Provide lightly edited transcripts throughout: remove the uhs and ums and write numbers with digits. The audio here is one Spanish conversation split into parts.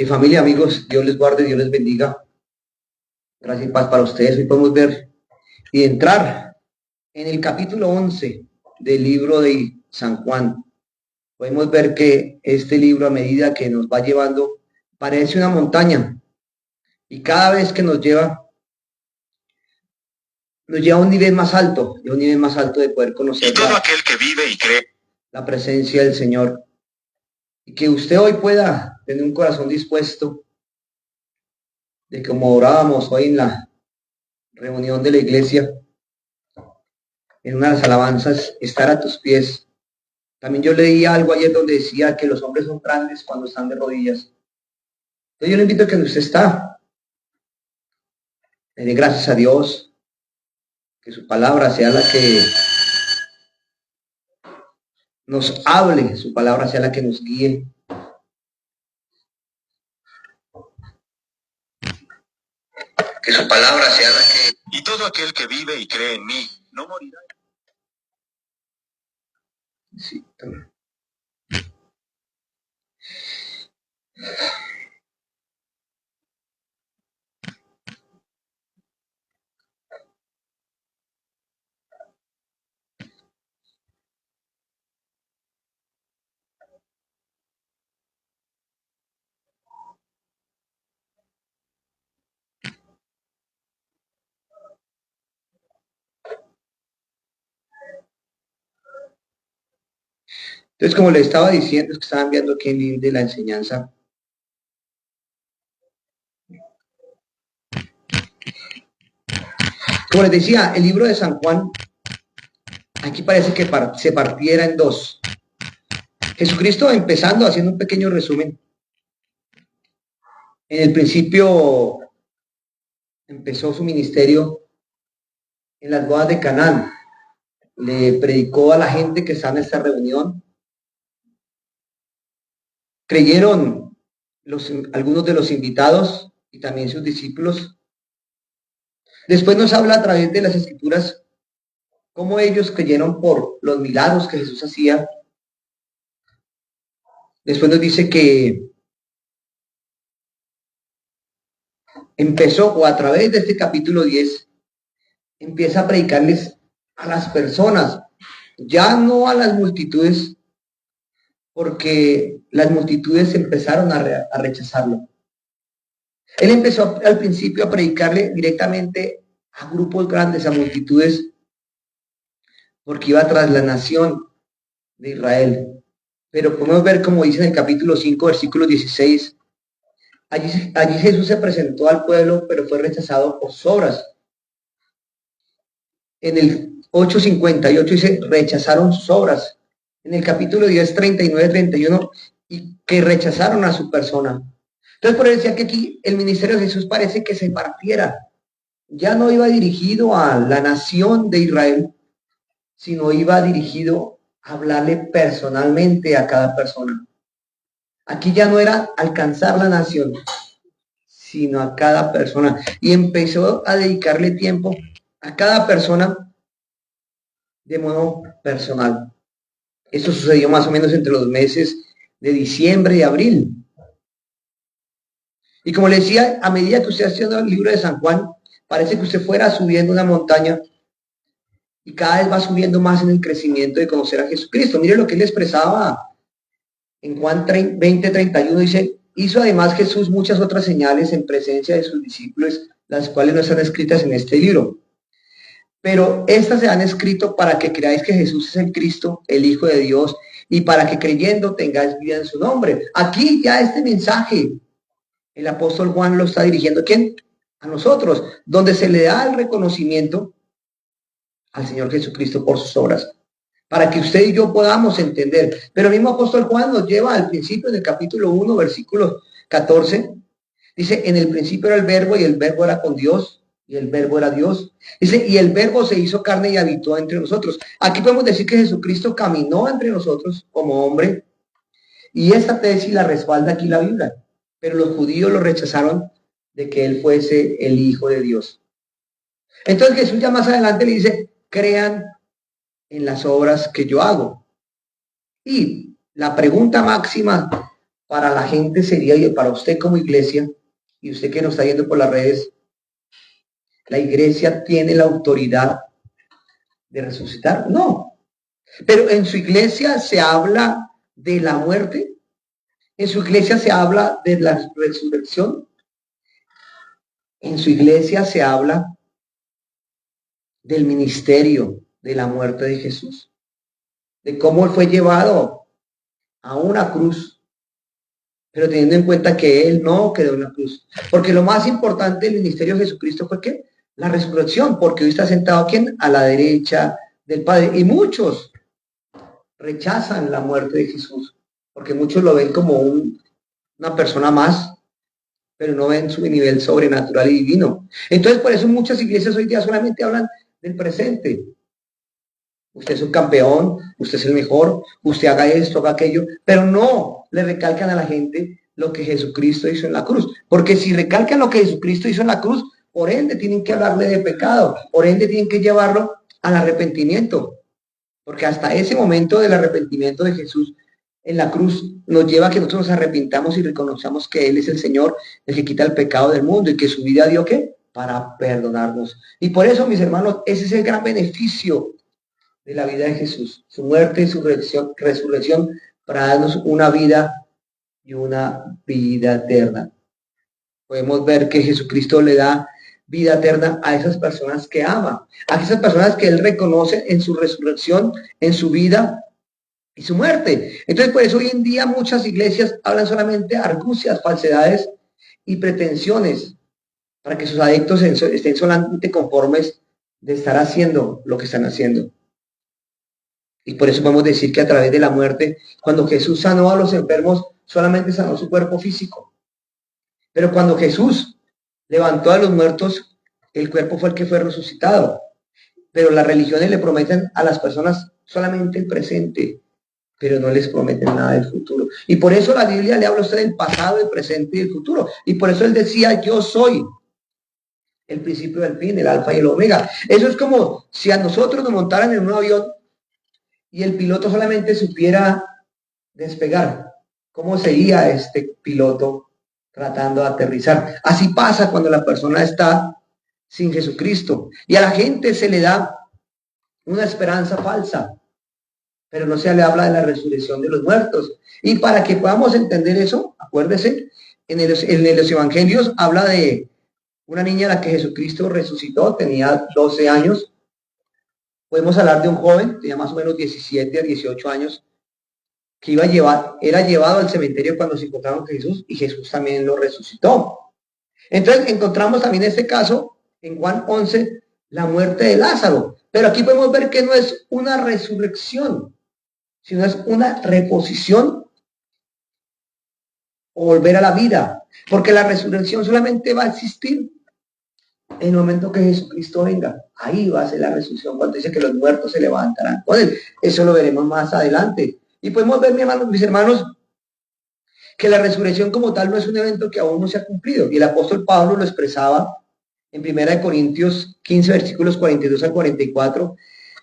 Familia, amigos, Dios les guarde, Dios les bendiga. Gracias y paz para ustedes. Hoy podemos ver y entrar en el capítulo 11 del libro de San Juan. Podemos ver que este libro, a medida que nos va llevando, parece una montaña. Y cada vez que nos lleva a un nivel más alto, y un nivel más alto de poder conocer y todo aquel que vive y cree la presencia del Señor. Y que usted hoy pueda tener un corazón dispuesto de como orábamos hoy en la reunión de la iglesia, en una de las alabanzas, estar a tus pies. También yo leí algo ayer donde decía que los hombres son grandes cuando están de rodillas. Entonces yo le invito a que usted está. Le dé gracias a Dios, que su palabra sea la que nos hable, su palabra sea la que nos guíe. Que su palabra sea la que... Y todo aquel que vive y cree en mí, no morirá. Sí, también. Entonces, como le estaba diciendo, es que estaban viendo aquí el link de la enseñanza. Como les decía, el libro de San Juan, aquí parece que se partiera en dos. Jesucristo, empezando, haciendo un pequeño resumen. En el principio empezó su ministerio en las bodas de Canaán. Le predicó a la gente que está en esta reunión. Creyeron algunos de los invitados y también sus discípulos. Después nos habla a través de las escrituras cómo ellos creyeron por los milagros que Jesús hacía. Después nos dice que empezó, o a través de este capítulo 10, empieza a predicarles a las personas, ya no a las multitudes, porque las multitudes empezaron a rechazarlo. Él empezó al principio a predicarle directamente a grupos grandes, a multitudes, porque iba tras la nación de Israel. Pero podemos ver, como dice en el capítulo 5, versículo 16, allí Jesús se presentó al pueblo, pero fue rechazado por sus obras. En el 8:58 dice, rechazaron sus obras. En el capítulo 10, 39, 31, y que rechazaron a su persona. Entonces, por eso decía que aquí el ministerio de Jesús parece que se partiera. Ya no iba dirigido a la nación de Israel, sino iba dirigido a hablarle personalmente a cada persona. Aquí ya no era alcanzar la nación, sino a cada persona. Y empezó a dedicarle tiempo a cada persona de modo personal. Esto sucedió más o menos entre los meses de diciembre y abril. Y como le decía, a medida que usted haciendo el libro de San Juan, parece que usted fuera subiendo una montaña y cada vez va subiendo más en el crecimiento de conocer a Jesucristo. Mire lo que él expresaba en Juan 20:31, dice, hizo además Jesús muchas otras señales en presencia de sus discípulos, las cuales no están escritas en este libro. Pero estas se han escrito para que creáis que Jesús es el Cristo, el Hijo de Dios, y para que creyendo tengáis vida en su nombre. Aquí ya este mensaje, el apóstol Juan lo está dirigiendo ¿a quién? A nosotros, donde se le da el reconocimiento al Señor Jesucristo por sus obras, para que usted y yo podamos entender. Pero el mismo apóstol Juan nos lleva al principio del capítulo 1, versículo 14, dice, en el principio era el verbo y el verbo era con Dios y el verbo era Dios. Dice, y el verbo se hizo carne y habitó entre nosotros. Aquí podemos decir que Jesucristo caminó entre nosotros como hombre, y esta tesis la respalda aquí la Biblia, pero los judíos lo rechazaron de que él fuese el Hijo de Dios. Entonces Jesús ya más adelante le dice, crean en las obras que yo hago. Y la pregunta máxima para la gente sería, y para usted como iglesia, y usted que nos está yendo por las redes, ¿la iglesia tiene la autoridad de resucitar? No. Pero en su iglesia se habla de la muerte, en su iglesia se habla de la resurrección, en su iglesia se habla del ministerio de la muerte de Jesús, de cómo él fue llevado a una cruz, pero teniendo en cuenta que él no quedó en la cruz. Porque lo más importante del ministerio de Jesucristo fue que la resurrección, porque hoy está sentado ¿quién? A la derecha del Padre. Y muchos rechazan la muerte de Jesús, porque muchos lo ven como una persona más, pero no ven su nivel sobrenatural y divino. Entonces, por eso muchas iglesias hoy día solamente hablan del presente. Usted es un campeón, usted es el mejor, usted haga esto, haga aquello, pero no le recalcan a la gente lo que Jesucristo hizo en la cruz. Porque si recalcan lo que Jesucristo hizo en la cruz, por ende tienen que hablarle de pecado, por ende tienen que llevarlo al arrepentimiento. Porque hasta ese momento del arrepentimiento de Jesús en la cruz nos lleva a que nosotros nos arrepintamos y reconozcamos que Él es el Señor, el que quita el pecado del mundo y que su vida dio ¿qué? Para perdonarnos. Y por eso, mis hermanos, ese es el gran beneficio de la vida de Jesús, su muerte y su resurrección para darnos una vida y una vida eterna. Podemos ver que Jesucristo le da vida eterna a esas personas que ama, a esas personas que él reconoce en su resurrección, en su vida y su muerte. Entonces, por eso hoy en día muchas iglesias hablan solamente argucias, falsedades y pretensiones para que sus adictos estén solamente conformes de estar haciendo lo que están haciendo. Y por eso podemos decir que a través de la muerte, cuando Jesús sanó a los enfermos, solamente sanó su cuerpo físico. Pero cuando Jesús levantó a los muertos, el cuerpo fue el que fue resucitado. Pero las religiones le prometen a las personas solamente el presente, pero no les prometen nada del futuro. Y por eso la Biblia le habla a usted del pasado, del presente y del futuro. Y por eso él decía, yo soy el principio del fin, el alfa y el omega. Eso es como si a nosotros nos montaran en un avión y el piloto solamente supiera despegar. ¿Cómo sería este piloto tratando de aterrizar? Así pasa cuando la persona está sin Jesucristo. Y a la gente se le da una esperanza falsa, pero no se le habla de la resurrección de los muertos. Y para que podamos entender eso, acuérdese, en los evangelios habla de una niña a la que Jesucristo resucitó, tenía 12 años. Podemos hablar de un joven, tenía más o menos 17 a 18 años, que era llevado al cementerio cuando se encontraron con Jesús y Jesús también lo resucitó. Entonces encontramos también este caso en Juan 11, la muerte de Lázaro. Pero aquí podemos ver que no es una resurrección, sino es una reposición o volver a la vida. Porque la resurrección solamente va a existir en el momento que Jesucristo venga. Ahí va a ser la resurrección, cuando dice que los muertos se levantarán con él. Eso lo veremos más adelante. Y podemos ver, mis hermanos, que la resurrección como tal no es un evento que aún no se ha cumplido. Y el apóstol Pablo lo expresaba en 1 Corintios 15, versículos 42 al 44.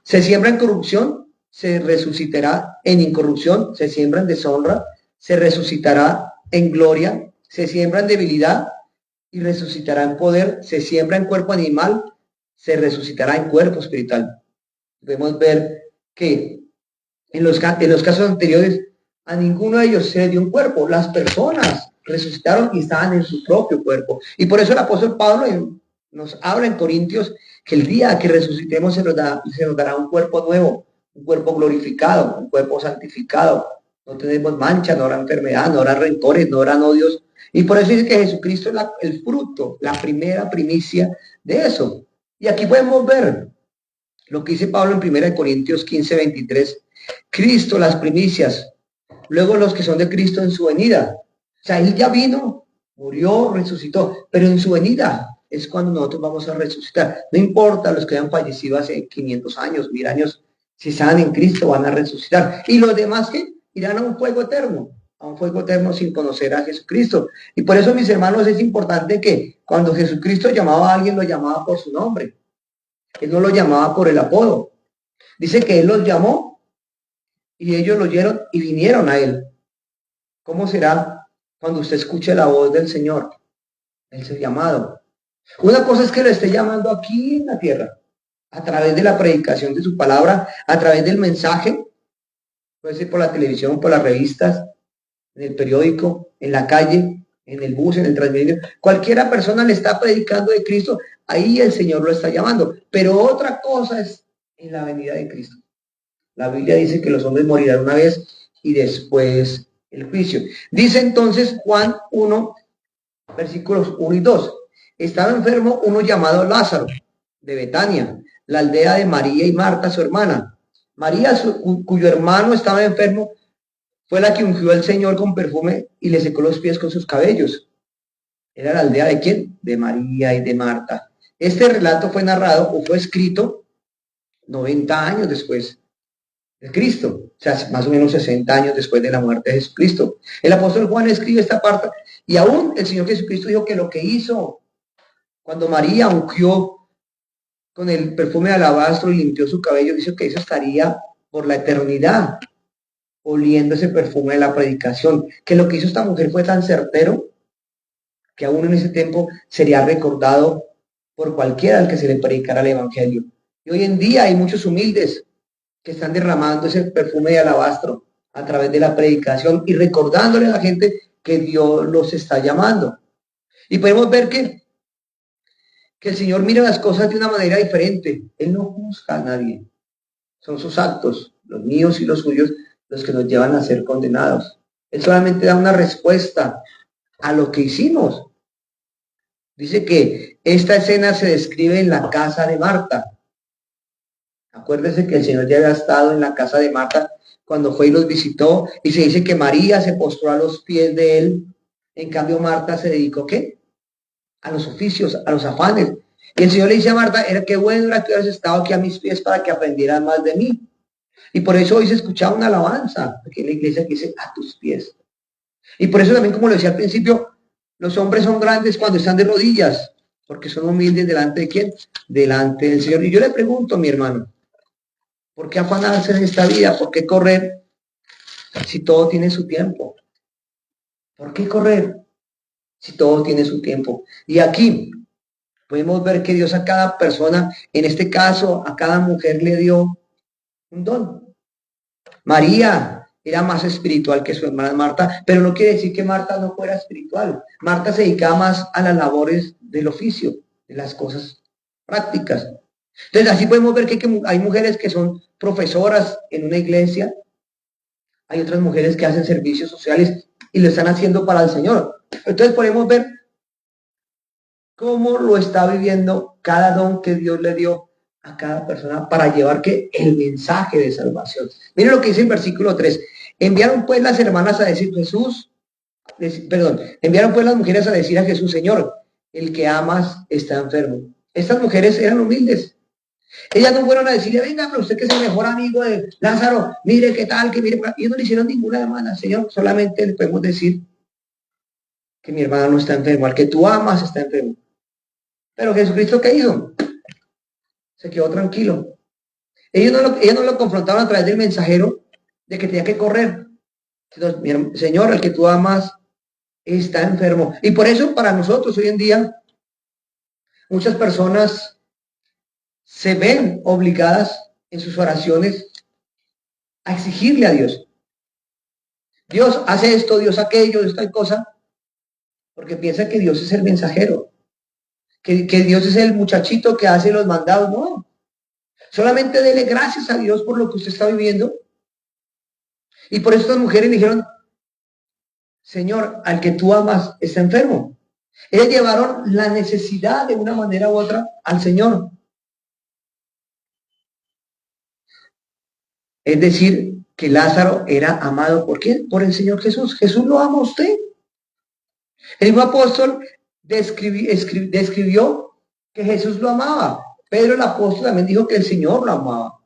Se siembra en corrupción, se resucitará en incorrupción, se siembra en deshonra, se resucitará en gloria, se siembra en debilidad y resucitará en poder, se siembra en cuerpo animal, se resucitará en cuerpo espiritual. Podemos ver que en los casos anteriores a ninguno de ellos se le dio un cuerpo. Las personas resucitaron y estaban en su propio cuerpo. Y por eso el apóstol Pablo nos habla en Corintios que el día que resucitemos se nos dará un cuerpo nuevo, un cuerpo glorificado, un cuerpo santificado. No tenemos mancha, no habrá enfermedad, no habrá rencores, no habrá odios. Y por eso dice que Jesucristo es el fruto, la primera primicia de eso. Y aquí podemos ver lo que dice Pablo en 1 Corintios 15, 23. Cristo, las primicias, luego los que son de Cristo en su venida. O sea, él ya vino, murió, resucitó, pero en su venida es cuando nosotros vamos a resucitar. No importa los que hayan fallecido hace 500 años, 1000 años, si están en Cristo van a resucitar. Y los demás que irán a un fuego eterno sin conocer a Jesucristo. Y por eso, mis hermanos, es importante que cuando Jesucristo llamaba a alguien, lo llamaba por su nombre. Él no lo llamaba por el apodo. Dice que él los llamó y ellos lo oyeron y vinieron a él. ¿Cómo será cuando usted escuche la voz del Señor? El ser llamado. Una cosa es que lo esté llamando aquí en la tierra, a través de la predicación de su palabra, a través del mensaje, puede ser por la televisión, por las revistas, en el periódico, en la calle, en el bus, en el Transmilenio. Cualquiera persona le está predicando de Cristo, ahí el Señor lo está llamando. Pero otra cosa es en la venida de Cristo. La Biblia dice que los hombres morirán una vez y después el juicio. Dice entonces Juan 1, versículos 1 y 2. Estaba enfermo uno llamado Lázaro, de Betania, la aldea de María y Marta, su hermana. María, cuyo hermano estaba enfermo, fue la que ungió al Señor con perfume y le secó los pies con sus cabellos. ¿Era la aldea de quién? De María y de Marta. Este relato fue narrado o fue escrito 90 años después de Cristo, o sea, más o menos 60 años después de la muerte de Jesucristo. El apóstol Juan escribe esta parte y aún el Señor Jesucristo dijo que lo que hizo cuando María ungió con el perfume de alabastro y limpió su cabello, dice que eso estaría por la eternidad oliendo ese perfume de la predicación, que lo que hizo esta mujer fue tan certero que aún en ese tiempo sería recordado por cualquiera al que se le predicara el evangelio. Y hoy en día hay muchos humildes que están derramando ese perfume de alabastro a través de la predicación y recordándole a la gente que Dios los está llamando. Y podemos ver que el Señor mira las cosas de una manera diferente. Él no juzga a nadie. Son sus actos, los míos y los suyos, los que nos llevan a ser condenados. Él solamente da una respuesta a lo que hicimos. Dice que esta escena se describe en la casa de Marta. Acuérdense que el Señor ya había estado en la casa de Marta cuando fue y los visitó, y se dice que María se postró a los pies de él. En cambio, Marta se dedicó, ¿qué? A los oficios, a los afanes. Y el Señor le dice a Marta, era qué bueno era que hubieras estado aquí a mis pies para que aprendieras más de mí. Y por eso hoy se escuchaba una alabanza, aquí en la iglesia que dice, a tus pies. Y por eso también, como lo decía al principio, los hombres son grandes cuando están de rodillas, porque son humildes delante de quién? Delante del Señor. Y yo le pregunto, mi hermano, ¿por qué afanarse en esta vida? ¿Por qué correr si todo tiene su tiempo? ¿Por qué correr si todo tiene su tiempo? Y aquí podemos ver que Dios a cada persona, en este caso a cada mujer le dio un don. María era más espiritual que su hermana Marta, pero no quiere decir que Marta no fuera espiritual. Marta se dedicaba más a las labores del oficio, de las cosas prácticas. Entonces así podemos ver que hay mujeres que son profesoras en una iglesia, hay otras mujeres que hacen servicios sociales y lo están haciendo para el Señor. Entonces podemos ver cómo lo está viviendo cada don que Dios le dio a cada persona para llevar que el mensaje de salvación. Miren lo que dice el versículo 3. Enviaron pues las hermanas a decir enviaron pues las mujeres a decir a Jesús, Señor, el que amas está enfermo. Estas mujeres eran humildes. Ellas no fueron a decirle, venga, pero usted que es el mejor amigo de Lázaro, mire qué tal, que mire, ellos no le hicieron ninguna demanda, Señor, solamente le podemos decir que mi hermana no está enfermo, al que tú amas está enfermo. Pero Jesucristo, ¿qué hizo? Se quedó tranquilo. Ellos no lo confrontaron a través del mensajero de que tenía que correr. Entonces, Señor, el que tú amas está enfermo. Y por eso para nosotros hoy en día, muchas personas se ven obligadas en sus oraciones a exigirle a Dios. Dios hace esto, Dios aquello, Dios tal cosa, porque piensa que Dios es el mensajero, que Dios es el muchachito que hace los mandados. No, solamente dele gracias a Dios por lo que usted está viviendo. Y por eso estas mujeres le dijeron, Señor, al que tú amas está enfermo. Ellas llevaron la necesidad de una manera u otra al Señor. Es decir, que Lázaro era amado. ¿Por quién? Por el Señor Jesús. Jesús lo ama a usted. El mismo apóstol describió que Jesús lo amaba. Pedro el apóstol también dijo que el Señor lo amaba.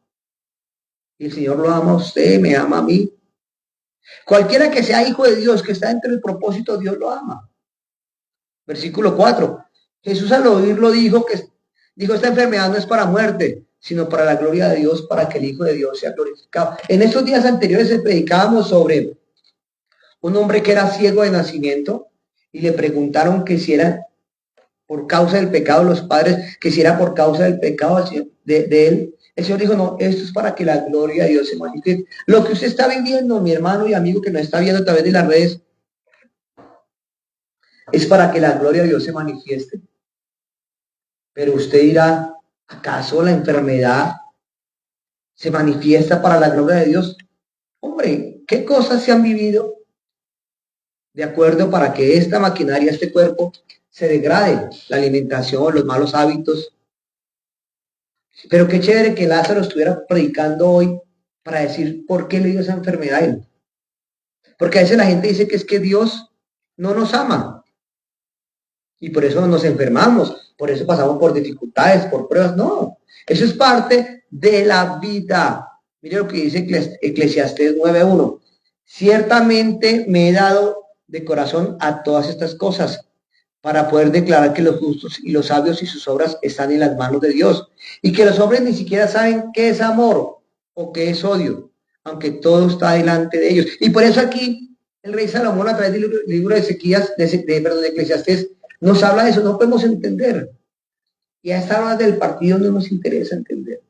Y el Señor lo ama a usted, me ama a mí. Cualquiera que sea hijo de Dios, que está entre el propósito, Dios lo ama. Versículo 4. Jesús al oírlo dijo, esta enfermedad no es para muerte, sino para la gloria de Dios, para que el Hijo de Dios sea glorificado. En estos días anteriores predicábamos sobre un hombre que era ciego de nacimiento y le preguntaron que si era por causa del pecado de los padres, que si era por causa del pecado de él. El Señor dijo, no, esto es para que la gloria de Dios se manifieste. Lo que usted está viviendo, mi hermano y amigo que nos está viendo a través de las redes, es para que la gloria de Dios se manifieste. Pero usted dirá, ¿acaso la enfermedad se manifiesta para la gloria de Dios? Hombre, ¿qué cosas se han vivido de acuerdo para que esta maquinaria, este cuerpo, se degrade? La alimentación, los malos hábitos. Pero qué chévere que Lázaro estuviera predicando hoy para decir por qué le dio esa enfermedad a él. Porque a veces la gente dice que es que Dios no nos ama. Y por eso nos enfermamos, por eso pasamos por dificultades, por pruebas. No, eso es parte de la vida. Mire lo que dice Eclesiastés 9:1. Ciertamente me he dado de corazón a todas estas cosas para poder declarar que los justos y los sabios y sus obras están en las manos de Dios. Y que los hombres ni siquiera saben qué es amor o qué es odio, aunque todo está delante de ellos. Y por eso aquí el rey Salomón, a través del libro de de Eclesiastés, nos habla de eso. No podemos entender. Y a esta hora del partido no nos interesa entender.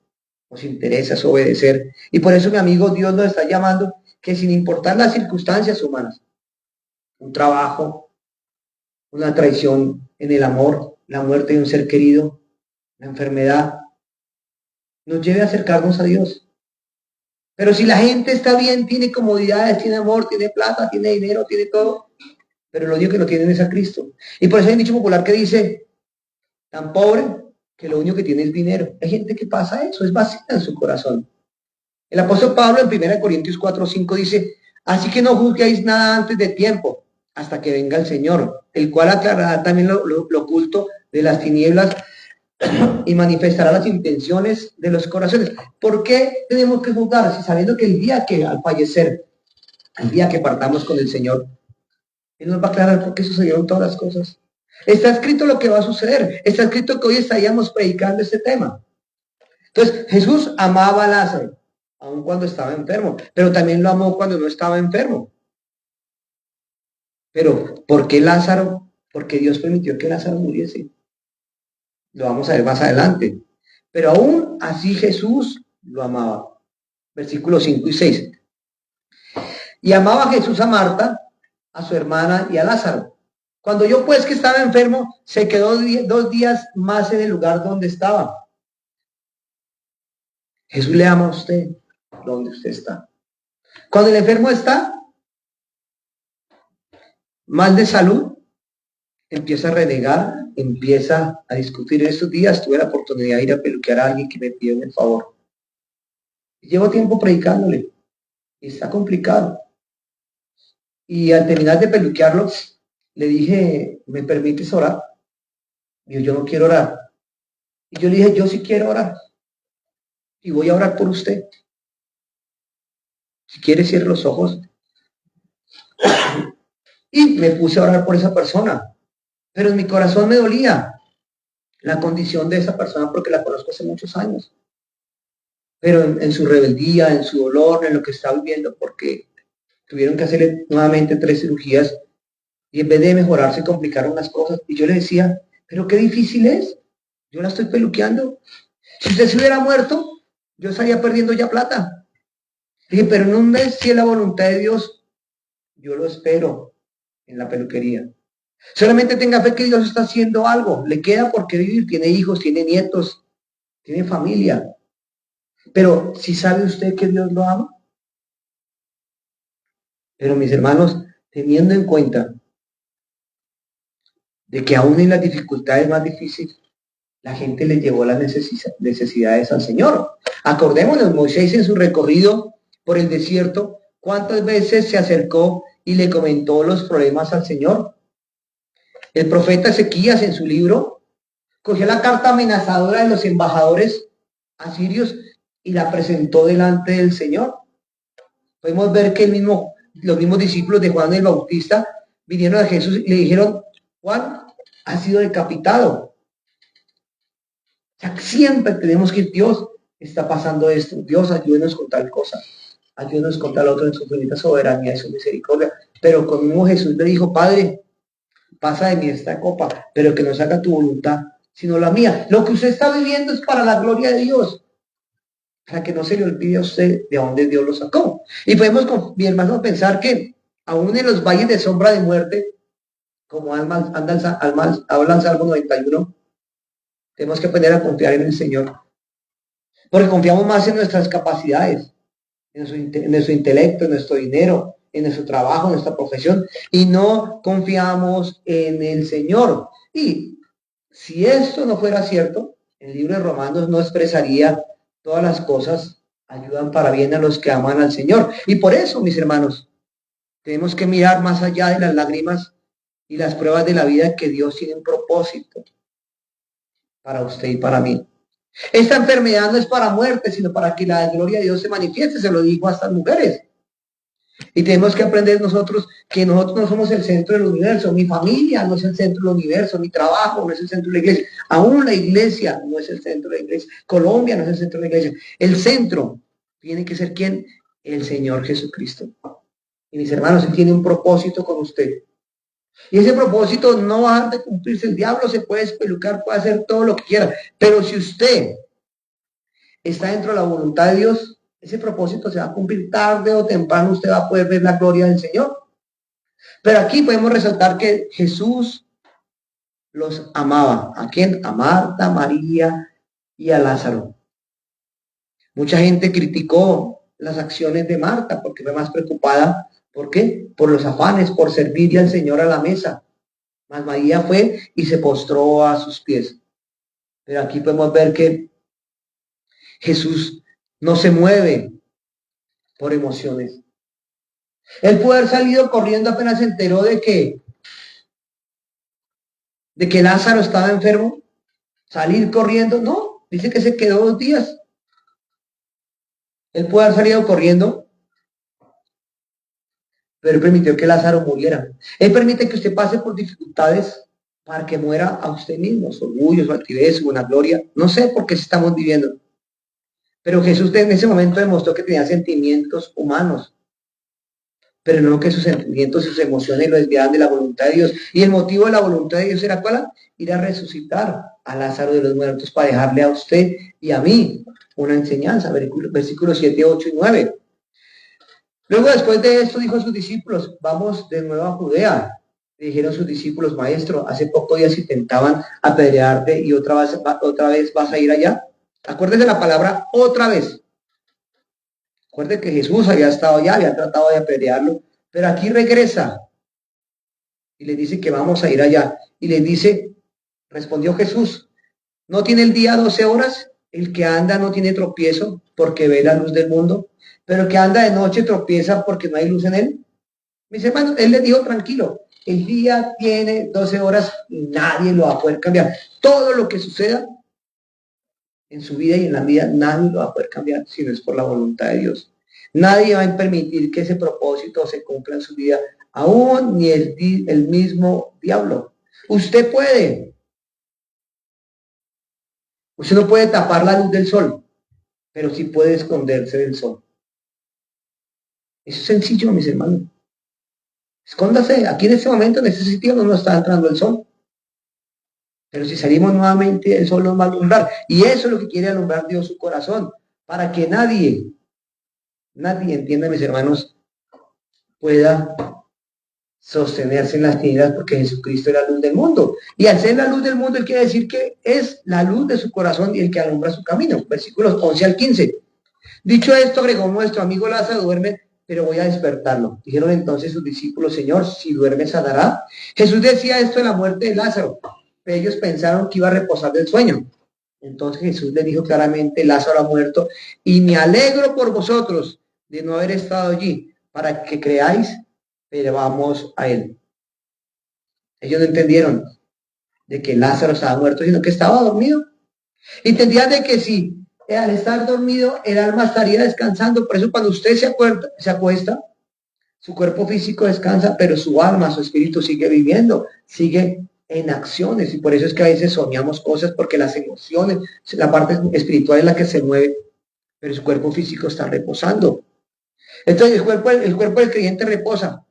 Nos interesa obedecer. Y por eso, mi amigo, Dios nos está llamando que sin importar las circunstancias humanas, un trabajo, una traición en el amor, la muerte de un ser querido, la enfermedad, nos lleve a acercarnos a Dios. Pero si la gente está bien, tiene comodidades, tiene amor, tiene plata, tiene dinero, tiene todo, pero lo único que no tienen es a Cristo. Y por eso hay un dicho popular que dice, tan pobre que lo único que tiene es dinero. Hay gente que pasa eso, es vacía en su corazón. El apóstol Pablo en 1 Corintios 4:5 dice, así que no juzguéis nada antes de tiempo, hasta que venga el Señor, el cual aclarará también lo oculto de las tinieblas y manifestará las intenciones de los corazones. ¿Por qué tenemos que juzgar? Si sabiendo que el día que al fallecer, el día que partamos con el Señor, Él nos va a aclarar por qué sucedieron todas las cosas. Está escrito lo que va a suceder. Está escrito que hoy estaríamos predicando este tema. Entonces, Jesús amaba a Lázaro, aun cuando estaba enfermo, pero también lo amó cuando no estaba enfermo. Pero, ¿por qué Lázaro? Porque Dios permitió que Lázaro muriese. Lo vamos a ver más adelante. Pero aún así Jesús lo amaba. Versículos 5 y 6. Y amaba Jesús a Marta, a su hermana y a Lázaro. Cuando yo pues que estaba enfermo, se quedó 2 días más en el lugar donde estaba. Jesús le ama a usted donde usted está. Cuando el enfermo está mal de salud, empieza a renegar, empieza a discutir. En estos días tuve la oportunidad de ir a peluquear a alguien que me pidió el favor. Llevo tiempo predicándole y está complicado. Y al terminar de peluquearlo, le dije, ¿me permites orar? Dijo, yo no quiero orar. Y yo le dije, yo sí quiero orar. Y voy a orar por usted. Si quiere, cierre los ojos. Y me puse a orar por esa persona. Pero en mi corazón me dolía la condición de esa persona porque la conozco hace muchos años. Pero en su rebeldía, en su dolor, en lo que está viviendo, porque tuvieron que hacerle nuevamente 3 cirugías y en vez de mejorar se complicaron las cosas. Y yo le decía, pero qué difícil es. Yo la estoy peluqueando. Si usted se hubiera muerto, yo estaría perdiendo ya plata. Dije, pero en un mes, si es la voluntad de Dios, yo lo espero en la peluquería. Solamente tenga fe que Dios está haciendo algo. Le queda por qué vivir. Tiene hijos, tiene nietos, tiene familia. Pero si sabe usted que Dios lo ama. Pero mis hermanos, teniendo en cuenta de que aún en las dificultades más difíciles, la gente le llevó las necesidades al Señor. Acordémonos, Moisés en su recorrido por el desierto, ¿cuántas veces se acercó y le comentó los problemas al Señor? El profeta Ezequías en su libro cogió la carta amenazadora de los embajadores asirios y la presentó delante del Señor. Podemos ver que los mismos discípulos de Juan el Bautista vinieron a Jesús y le dijeron, Juan ha sido decapitado. O sea, siempre tenemos que ir, Dios, está pasando esto, Dios, ayúdenos con tal cosa, ayúdenos con tal otro en su infinita soberanía y su misericordia. pero como Jesús le dijo, Padre, pasa de mí esta copa, pero que no se haga tu voluntad, sino la mía. Lo que usted está viviendo es para la gloria de Dios, para que no se le olvide a usted de dónde Dios lo sacó. Y podemos, mi hermano, pensar que aún en los valles de sombra de muerte, como hablan Salmo 91, tenemos que aprender a confiar en el Señor, porque confiamos más en nuestras capacidades, en nuestro intelecto, en nuestro dinero, en nuestro trabajo, en nuestra profesión, y no confiamos en el Señor. Y si esto no fuera cierto, el libro de Romanos no expresaría todas las cosas ayudan para bien a los que aman al Señor. Y por eso, mis hermanos, tenemos que mirar más allá de las lágrimas y las pruebas de la vida, que Dios tiene un propósito para usted y para mí. Esta enfermedad no es para muerte, sino para que la gloria de Dios se manifieste, se lo dijo a estas mujeres. Y tenemos que aprender nosotros que nosotros no somos el centro del universo. Mi familia no es el centro del universo, mi trabajo no es el centro de la iglesia. Aún la iglesia no es el centro de la iglesia. Colombia no es el centro de la iglesia. El centro tiene que ser ¿quién? El Señor Jesucristo. Y mis hermanos, Él tiene un propósito con usted. Y ese propósito no va a dejar de cumplirse. El diablo se puede espelucar, puede hacer todo lo que quiera. Pero si usted está dentro de la voluntad de Dios, ese propósito se va a cumplir tarde o temprano. Usted va a poder ver la gloria del Señor. Pero aquí podemos resaltar que Jesús los amaba. ¿A quién? A Marta, a María y a Lázaro. Mucha gente criticó las acciones de Marta porque fue más preocupada. ¿Por qué? Por los afanes, por servirle al Señor a la mesa. Mas María fue y se postró a sus pies. Pero aquí podemos ver que Jesús no se mueve por emociones. Él pudo haber salido corriendo apenas se enteró de que Lázaro estaba enfermo. Salir corriendo, no, dice que se quedó 2 días. Él pudo haber salido corriendo, pero él permitió que Lázaro muriera. Él permite que usted pase por dificultades para que muera a usted mismo, su orgullo, su altivez, su vanagloria. No sé por qué estamos viviendo. Pero Jesús en ese momento demostró que tenía sentimientos humanos, pero no que sus sentimientos y sus emociones lo desviaban de la voluntad de Dios. Y el motivo de la voluntad de Dios era ¿cuál? Ir a resucitar a Lázaro de los muertos para dejarle a usted y a mí una enseñanza. Versículos 7, 8 y 9. Luego, después de esto, dijo a sus discípulos, vamos de nuevo a Judea. Le dijeron sus discípulos, maestro, hace pocos días intentaban apedrearte y otra vez vas a ir allá. Acuérdense la palabra otra vez. Recuerden que Jesús había estado allá, había tratado de apedrearlo, pero aquí regresa y le dice que vamos a ir allá. Y le dice, respondió Jesús, ¿no tiene el día 12 horas? El que anda no tiene tropiezo porque ve la luz del mundo, pero el que anda de noche tropieza porque no hay luz en él. Mis hermanos, él les dijo tranquilo, el día tiene 12 horas y nadie lo va a poder cambiar. Todo lo que suceda en su vida y en la vida, nadie lo va a poder cambiar si no es por la voluntad de Dios. Nadie va a permitir que ese propósito se cumpla en su vida, aún ni el mismo diablo. Usted puede. Usted no puede tapar la luz del sol, pero sí puede esconderse del sol. Eso es sencillo, mis hermanos. Escóndase. Aquí en este momento, en este sitio, no nos está entrando el sol. Pero si salimos nuevamente, el sol nos va a alumbrar. Y eso es lo que quiere alumbrar Dios su corazón. Para que nadie, entienda, mis hermanos, pueda sostenerse en las tinieblas, porque Jesucristo es la luz del mundo. Y al ser la luz del mundo, él quiere decir que es la luz de su corazón y el que alumbra su camino. Versículos 11 al 15. Dicho esto, agregó, nuestro amigo Lázaro duerme, pero voy a despertarlo. Dijeron entonces sus discípulos, Señor, si duerme sanará. Jesús decía esto de la muerte de Lázaro. Pero ellos pensaron que iba a reposar del sueño. Entonces Jesús les dijo claramente, Lázaro ha muerto, y me alegro por vosotros de no haber estado allí, para que creáis, pero vamos a él. Ellos no entendieron de que Lázaro estaba muerto, sino que estaba dormido. Entendían de que si al estar dormido el alma estaría descansando. Por eso cuando usted se acuesta, su cuerpo físico descansa, pero su alma, su espíritu sigue viviendo, sigue en acciones. Y por eso es que a veces soñamos cosas, porque las emociones, la parte espiritual es la que se mueve, pero su cuerpo físico está reposando. Entonces el cuerpo del creyente reposa.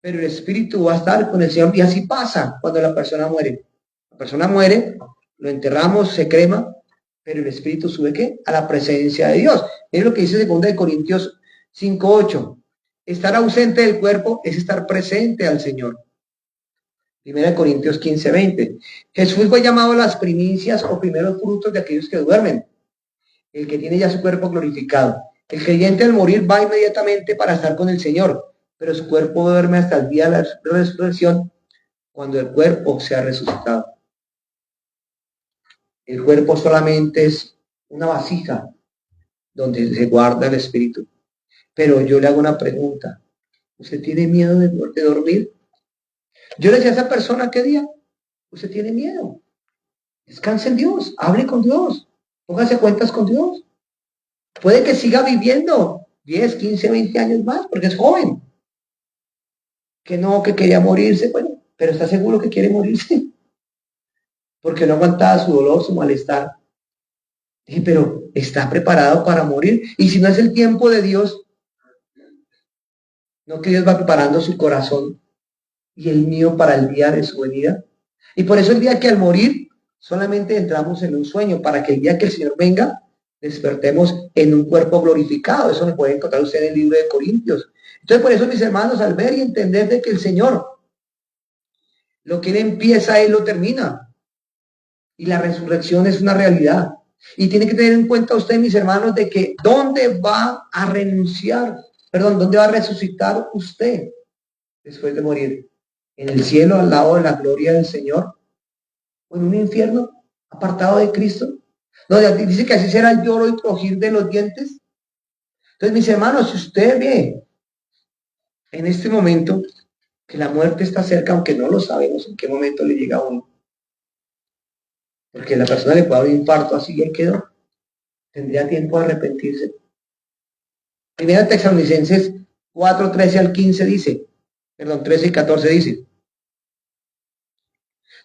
pero el espíritu va a estar con el Señor. Y así pasa cuando la persona muere. La persona muere, lo enterramos, se crema, pero el espíritu sube ¿qué? A la presencia de Dios. Es lo que dice 2 Corintios 5:8. Estar ausente del cuerpo es estar presente al Señor. 1 Corintios 15:20. Jesús fue llamado las primicias o primeros frutos de aquellos que duermen. El que tiene ya su cuerpo glorificado. El creyente al morir va inmediatamente para estar con el Señor, pero su cuerpo duerme hasta el día de la resurrección, cuando el cuerpo sea resucitado. El cuerpo solamente es una vasija donde se guarda el espíritu. Pero yo le hago una pregunta. ¿Usted tiene miedo de dormir? Yo le decía a esa persona, ¿qué día? Usted tiene miedo. Descanse en Dios, hable con Dios, póngase cuentas con Dios. Puede que siga viviendo 10, 15, 20 años más, porque es joven. Que no, que quería morirse, bueno, pero está seguro que quiere morirse. Porque no aguantaba su dolor, su malestar. Dije, pero está preparado para morir. Y si no es el tiempo de Dios, no que Dios va preparando su corazón y el mío para el día de su venida. Y por eso el día que al morir solamente entramos en un sueño, para que el día que el Señor venga, despertemos en un cuerpo glorificado. Eso lo puede encontrar usted en el libro de Corintios. Entonces, por eso, mis hermanos, al ver y entender de que el Señor, lo que Él empieza, Él lo termina. Y la resurrección es una realidad. Y tiene que tener en cuenta usted, mis hermanos, de que ¿dónde va a renunciar? Perdón, ¿dónde va a resucitar usted después de morir? ¿En el cielo al lado de la gloria del Señor? ¿O en un infierno apartado de Cristo? Donde dice que así será el lloro y crujir de los dientes. Entonces, mis hermanos, si usted ve en este momento que la muerte está cerca, aunque no lo sabemos en qué momento le llega a uno, porque la persona le puede dar un infarto así y ahí quedó, tendría tiempo de arrepentirse. Primera Tesalonicenses 4, 13 al 15 dice, 13 y 14 dice,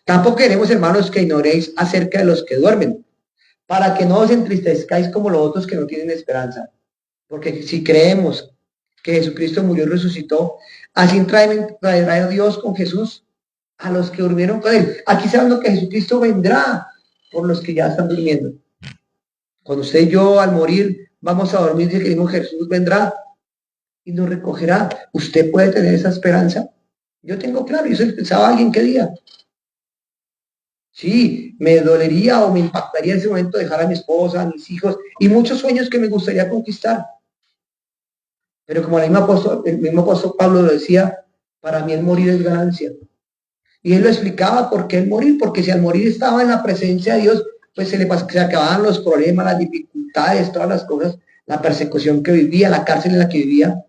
tampoco queremos, hermanos, que ignoréis acerca de los que duermen, para que no os entristezcáis como los otros que no tienen esperanza. Porque si creemos que Jesucristo murió y resucitó, así traerá Dios con Jesús a los que durmieron con él. Aquí está hablando que Jesucristo vendrá por los que ya están durmiendo. Cuando usted y yo al morir vamos a dormir, dice que mismo Jesús vendrá y nos recogerá. ¿Usted puede tener esa esperanza? Yo tengo claro, yo pensaba alguien qué día. Sí, me dolería o me impactaría en ese momento dejar a mi esposa, a mis hijos y muchos sueños que me gustaría conquistar. Pero como el mismo apóstol Pablo lo decía, para mí el morir es ganancia. Y él lo explicaba por qué el morir, porque si al morir estaba en la presencia de Dios, pues se acababan los problemas, las dificultades, todas las cosas, la persecución que vivía, la cárcel en la que vivía.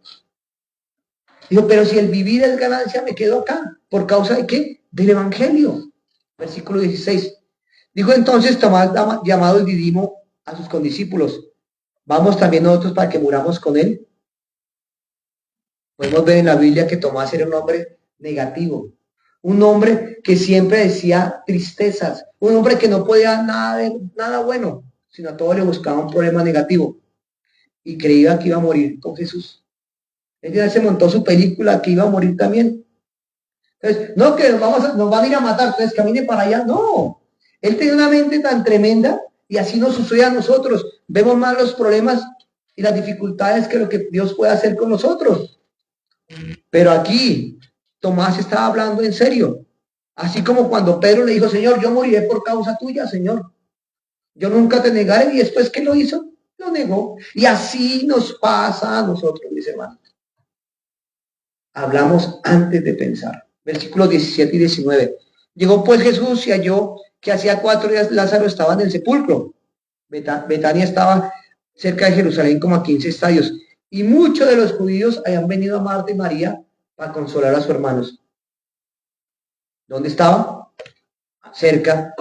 Dijo, pero si el vivir es ganancia, me quedo acá. ¿Por causa de qué? Del Evangelio. Versículo 16. Dijo entonces Tomás, llamado el Didimo, a sus condiscípulos, ¿vamos también nosotros para que muramos con él? Podemos ver en la Biblia que Tomás era un hombre negativo, un hombre que siempre decía tristezas, un hombre que no podía nada bueno, sino a todo le buscaba un problema negativo y creía que iba a morir con Jesús. Él ya se montó su película que iba a morir también. Entonces, no que nos van a ir a matar, entonces camine para allá. No, él tenía una mente tan tremenda y así nos sucede a nosotros. Vemos más los problemas y las dificultades que lo que Dios puede hacer con nosotros. Pero aquí Tomás estaba hablando en serio. Así como cuando Pedro le dijo, Señor, yo moriré por causa tuya, Señor. Yo nunca te negaré. Y después, ¿qué lo hizo? Lo negó. Y así nos pasa a nosotros, mis hermanos. Hablamos antes de pensar. Versículos 17 y 19. Llegó pues Jesús y halló que hacía 4 días Lázaro estaba en el sepulcro. Betania estaba cerca de Jerusalén como a 15 estadios. Y muchos de los judíos habían venido a Marta y María para consolar a sus hermanos. ¿Dónde estaba? Cerca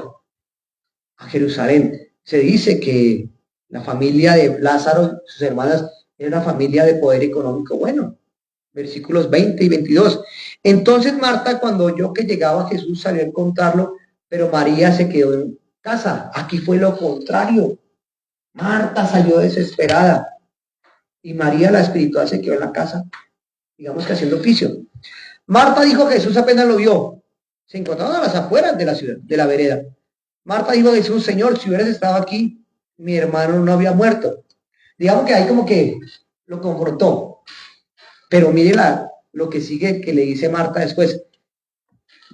a Jerusalén. Se dice que la familia de Lázaro, sus hermanas, era una familia de poder económico bueno. Versículos 20 y 22. Entonces Marta, cuando oyó que llegaba Jesús, salió a contarlo, pero María se quedó en casa. Aquí fue lo contrario. Marta salió desesperada y María, la espiritual, se quedó en la casa, digamos que haciendo oficio. Marta dijo que Jesús apenas lo vio. Se encontraban a las afueras de la ciudad, de la vereda. Marta dijo a Jesús, Señor, si hubieras estado aquí, mi hermano no había muerto. Digamos que ahí como que lo confrontó. Pero mire lo que sigue que le dice Marta después.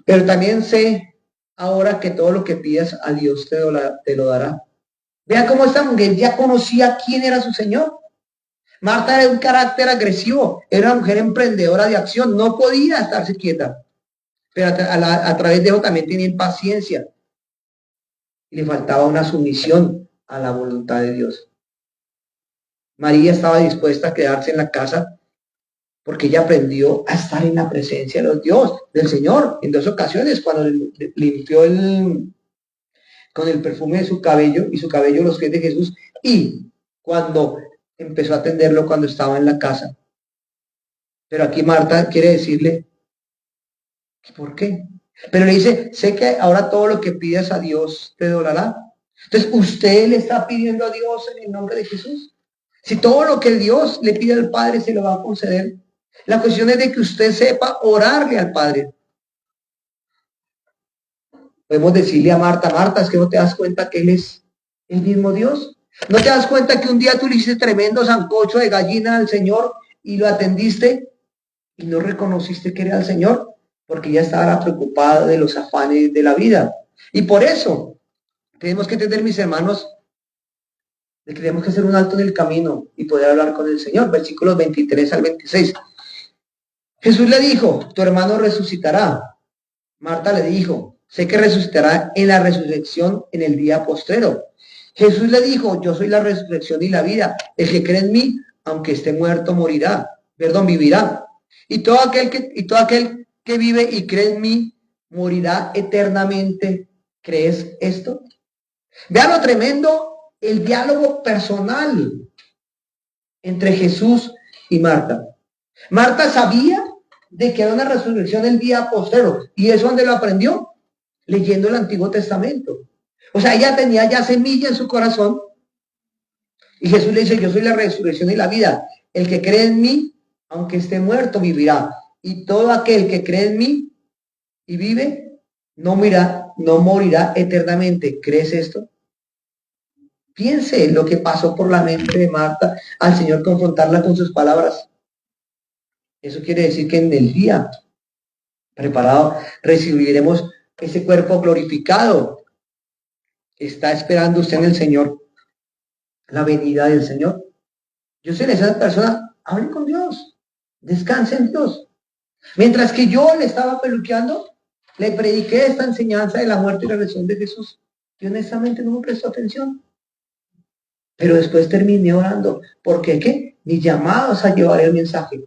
Pero también sé ahora que todo lo que pidas a Dios te lo dará. Vea cómo esta mujer ya conocía quién era su Señor. Marta era de un carácter agresivo, era una mujer emprendedora de acción, no podía estarse quieta. Pero a través de eso también tenía impaciencia. Y le faltaba una sumisión a la voluntad de Dios. María estaba dispuesta a quedarse en la casa porque ella aprendió a estar en la presencia de los Dios, del Señor, en 2 ocasiones, cuando le limpió con el perfume de su cabello y su cabello los pies de Jesús, y cuando empezó a atenderlo cuando estaba en la casa. Pero aquí Marta quiere decirle, ¿por qué? Pero le dice, sé que ahora todo lo que pidas a Dios te donará. Entonces, ¿usted le está pidiendo a Dios en el nombre de Jesús? Si todo lo que Dios le pide al Padre se lo va a conceder. La cuestión es de que usted sepa orarle al Padre. Podemos decirle a Marta, Marta, es que no te das cuenta que Él es el mismo Dios. ¿No te das cuenta que un día tú le hiciste tremendo sancocho de gallina al Señor y lo atendiste y no reconociste que era el Señor? Porque ya estaba preocupada de los afanes de la vida. Y por eso tenemos que entender, mis hermanos, de que tenemos que hacer un alto en el camino y poder hablar con el Señor. Versículos 23 al 26. Jesús le dijo, tu hermano resucitará. Marta le dijo, sé que resucitará en la resurrección en el día postrero. Jesús le dijo, yo soy la resurrección y la vida. El que cree en mí, aunque esté muerto, vivirá. Y todo aquel que vive y cree en mí, morirá eternamente. ¿Crees esto? Vean lo tremendo, el diálogo personal entre Jesús y Marta. Marta sabía de que era una resurrección el día postrero. ¿Y eso dónde lo aprendió? Leyendo el Antiguo Testamento. O sea, ella tenía ya semilla en su corazón. Y Jesús le dice, yo soy la resurrección y la vida. El que cree en mí, aunque esté muerto, vivirá. Y todo aquel que cree en mí y vive, no morirá eternamente. ¿Crees esto? Piense en lo que pasó por la mente de Marta al Señor confrontarla con sus palabras. Eso quiere decir que en el día preparado recibiremos ese cuerpo glorificado. ¿Está esperando usted en el Señor la venida del Señor? Yo soy esa persona, hable con Dios, descanse en Dios. Mientras que yo le estaba peluqueando, le prediqué esta enseñanza de la muerte y la resurrección de Jesús. Y honestamente no me prestó atención. Pero después terminé orando. ¿Por qué? ¿Qué? Mis llamados a llevar el mensaje.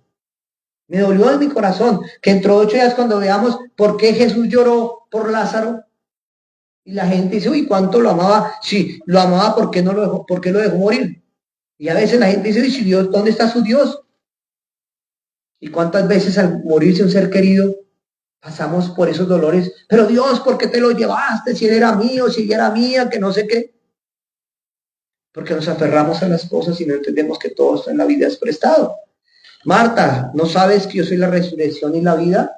Me dolió en mi corazón que entró 8 días cuando veamos por qué Jesús lloró por Lázaro. Y la gente dice, uy, ¿cuánto lo amaba? Sí, lo amaba, ¿por qué no lo dejó? ¿Por qué lo dejó morir? Y a veces la gente dice, uy, si Dios, ¿dónde está su Dios? Y cuántas veces al morirse un ser querido pasamos por esos dolores. Pero Dios, ¿por qué te lo llevaste? Si él era mío, si ella era mía, que no sé qué. Porque nos aferramos a las cosas y no entendemos que todo en la vida es prestado. Marta, ¿no sabes que yo soy la resurrección y la vida?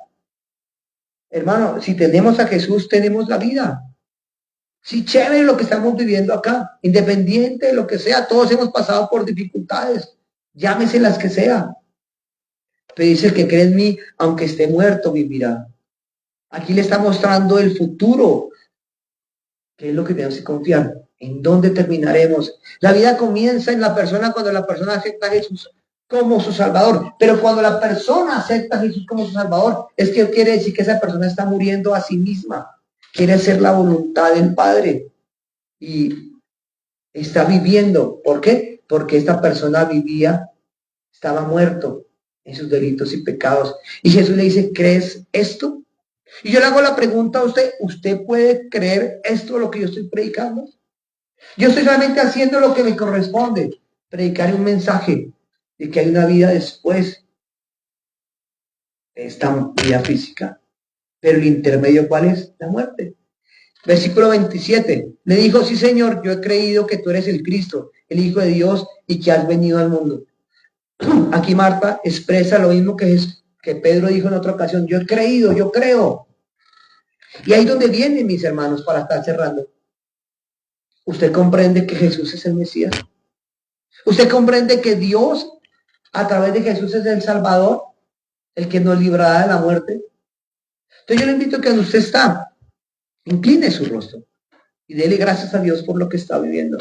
Hermano, si tenemos a Jesús, tenemos la vida. Sí, chévere lo que estamos viviendo acá, independiente de lo que sea, todos hemos pasado por dificultades, llámese las que sea. Pero dice, el que cree en mí, aunque esté muerto, vivirá. Aquí le está mostrando el futuro, que es lo que tenemos que confiar. ¿En dónde terminaremos? La vida comienza en la persona cuando la persona acepta a Jesús como su Salvador. Pero cuando la persona acepta a Jesús como su Salvador, es que quiere decir que esa persona está muriendo a sí misma. Quiere hacer la voluntad del Padre. Y está viviendo. ¿Por qué? Porque esta persona estaba muerto en sus delitos y pecados. Y Jesús le dice, ¿crees esto? Y yo le hago la pregunta a usted, ¿usted puede creer esto lo que yo estoy predicando? Yo estoy solamente haciendo lo que me corresponde, predicar un mensaje de que hay una vida después de esta vida física. Pero el intermedio, ¿cuál es? La muerte. Versículo 27. Le dijo, sí, Señor, yo he creído que tú eres el Cristo, el Hijo de Dios, y que has venido al mundo. Aquí Marta expresa lo mismo que que Pedro dijo en otra ocasión, yo he creído, yo creo. Y ahí donde vienen, mis hermanos, para estar cerrando. ¿Usted comprende que Jesús es el Mesías? ¿Usted comprende que Dios, a través de Jesús, es el Salvador, el que nos librará de la muerte? Entonces yo le invito a que donde usted está, incline su rostro y dele gracias a Dios por lo que está viviendo.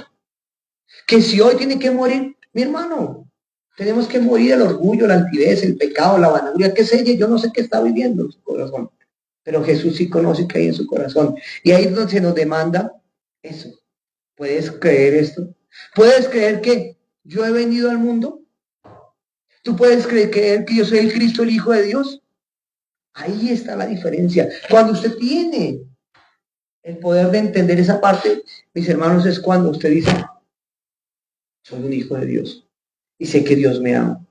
Que si hoy tiene que morir, mi hermano, tenemos que morir el orgullo, la altivez, el pecado, la vanagloria, qué sé yo no sé qué está viviendo en su corazón, pero Jesús sí conoce qué hay en su corazón. Y ahí es donde se nos demanda eso. ¿Puedes creer esto? ¿Puedes creer que yo he venido al mundo? ¿Tú puedes creer que yo soy el Cristo, el Hijo de Dios? Ahí está la diferencia. Cuando usted tiene el poder de entender esa parte, mis hermanos, es cuando usted dice, soy un hijo de Dios y sé que Dios me ama.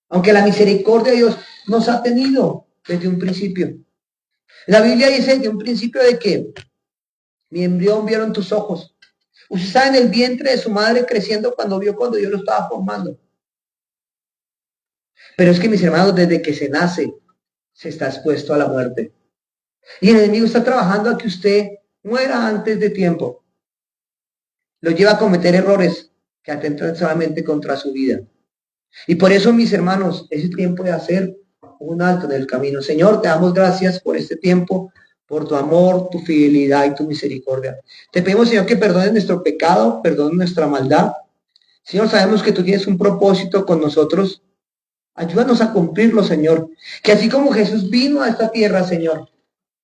Aunque la misericordia de Dios nos ha tenido desde un principio. La Biblia dice desde un principio de que mi embrión vieron tus ojos. Usted está en el vientre de su madre creciendo cuando Dios lo estaba formando. Pero es que, mis hermanos, desde que se nace, se está expuesto a la muerte. Y el enemigo está trabajando a que usted muera antes de tiempo. Lo lleva a cometer errores que atentan solamente contra su vida. Y por eso, mis hermanos, es el tiempo de hacer un alto en el camino. Señor, te damos gracias por este tiempo, por tu amor, tu fidelidad y tu misericordia. Te pedimos, Señor, que perdones nuestro pecado, perdones nuestra maldad. Señor, sabemos que tú tienes un propósito con nosotros. Ayúdanos a cumplirlo, Señor. Que así como Jesús vino a esta tierra, Señor,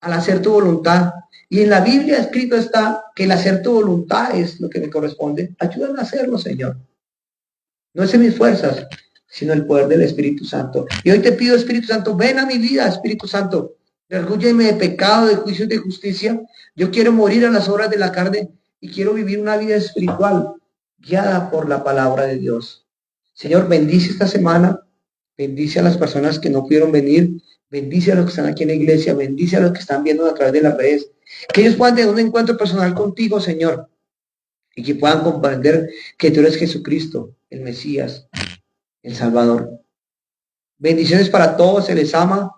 al hacer tu voluntad, y en la Biblia escrito está que el hacer tu voluntad es lo que me corresponde, ayúdame a hacerlo, Señor. No es en mis fuerzas, sino el poder del Espíritu Santo. Y hoy te pido, Espíritu Santo, ven a mi vida, Espíritu Santo. Dergúyeme de pecado, de juicio y de justicia. Yo quiero morir a las obras de la carne y quiero vivir una vida espiritual guiada por la palabra de Dios. Señor, bendice esta semana. Bendice a las personas que no pudieron venir. Bendice a los que están aquí en la iglesia. Bendice a los que están viendo a través de las redes. Que ellos puedan tener un encuentro personal contigo, Señor. Y que puedan comprender que tú eres Jesucristo, el Mesías, el Salvador. Bendiciones para todos, se les ama.